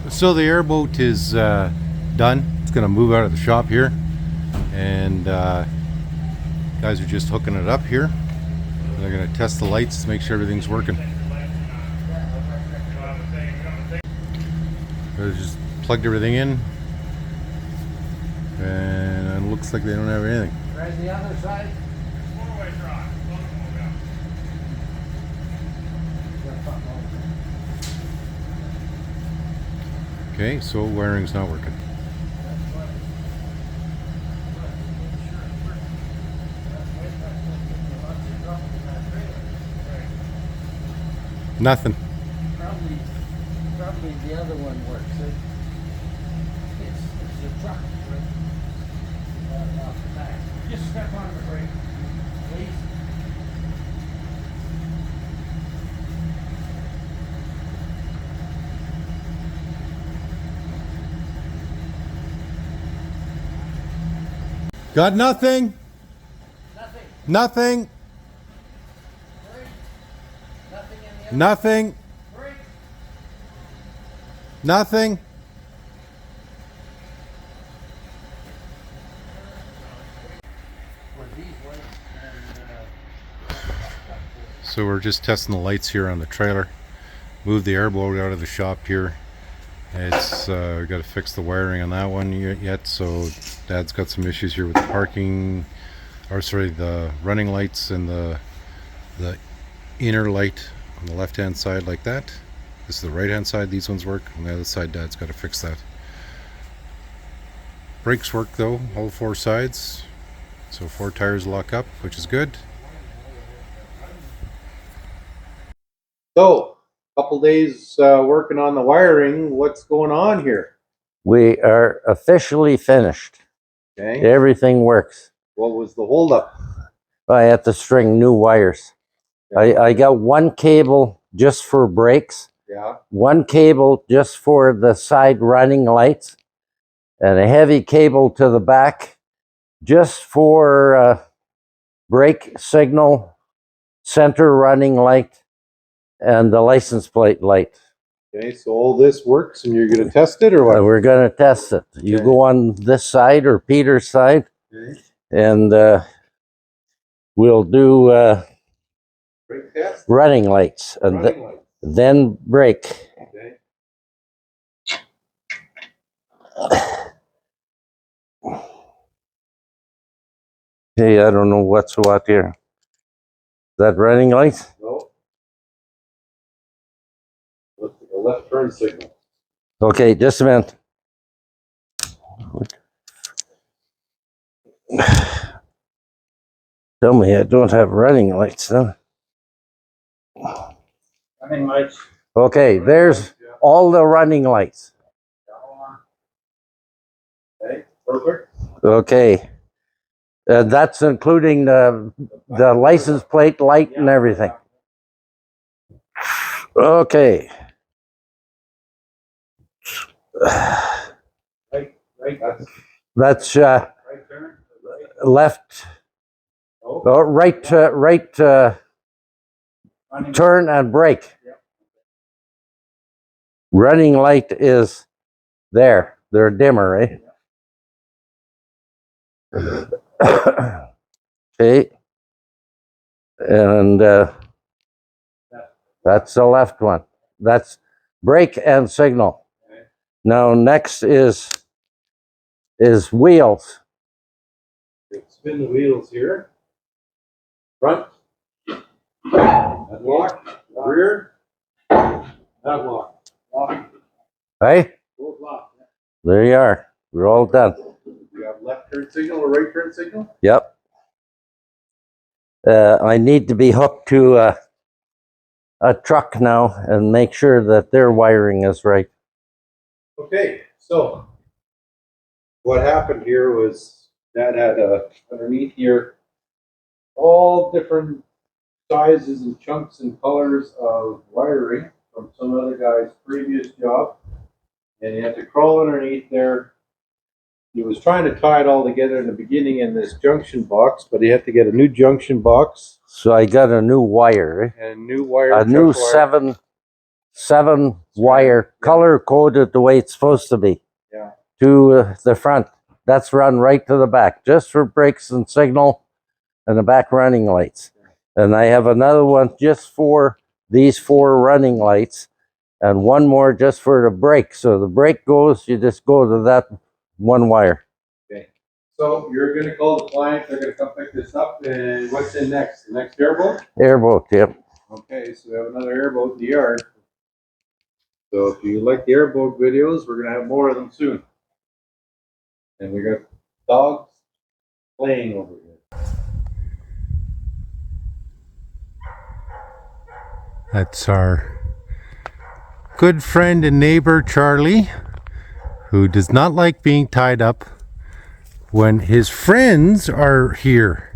So the airboat is done. It's going to move out of the shop here, and guys are just hooking it up here. They're going to test the lights to make sure everything's working. They just plugged everything in, and it looks like they don't have anything. Try the other side. Okay, so wiring's not working. Nothing. Probably the other one works. It's the truck, right? Off the back. Just step on the brake, please. Got nothing. Nothing. Nothing. Brake. Nothing in the other. Nothing. Brake. Nothing. So we're just testing the lights here on the trailer. Moved the airboat out of the shop here. It's got to fix the wiring on that one yet. So Dad's got some issues here with the parking, or sorry, the running lights and the inner light on the left hand side like that. This is the right hand side. These ones work. On the other side, Dad's got to fix that. Brakes work though, all four sides. So 4 tires lock up, which is good. So, couple days working on the wiring. What's going on here? We are officially finished. Okay. Everything works. What was the holdup? I had to string new wires. Yeah. I got one cable just for brakes, Yeah. one cable just for the side running lights, and a heavy cable to the back just for brake signal, center running light, and the license plate light. Okay, so all this works and you're going to test it or what? We're going to test it. You Okay. go on this side or Peter's side, Okay. and we'll do Brake test? running lights, and Running lights. then brake. Okay. Hey, I don't know what's what here. Is that running lights? No. Looks like a left turn signal. Okay, just a minute. Tell me I don't have running lights, huh? Running lights. Okay, there's all the running lights. Okay, perfect. Okay. That's including the license plate light and everything. Okay. Right, That's right turn. left, Oh, right turn and brake. Running light is there. They're dimmer, eh? Okay. And that's the left one. That's brake and signal. Now next is wheels. spin the wheels here. Front. That lock. Rear. That lock. Lock. Hey, Both lock. there you are. We're all done. You have left turn signal or right turn signal? Yep. I need to be hooked to a truck now and make sure that their wiring is right. Okay, so what happened here was Dad had underneath here all different sizes and chunks and colors of wiring from some other guy's previous job, and he had to crawl underneath there. He was trying to tie it all together in the beginning in this junction box, but he had to get a new junction box So I got a new wire, and new wire. a new chuck wire. 7 wire, color coded the way it's supposed to be. Yeah. To the front. That's run right to the back, just for brakes and signal and the back running lights. And I have another one just for these 4 running lights and one more just for the brake. So the brake goes, you just go to that 1 wire. Okay. So you're going to call the client, they're going to come pick this up, and what's in next? The next airboat? Airboat, yep. Okay, so we have another airboat in the yard. So if you like the airboat videos, we're going to have more of them soon. And we got dogs playing over here. That's our good friend and neighbor Charlie, who does not like being tied up when his friends are here.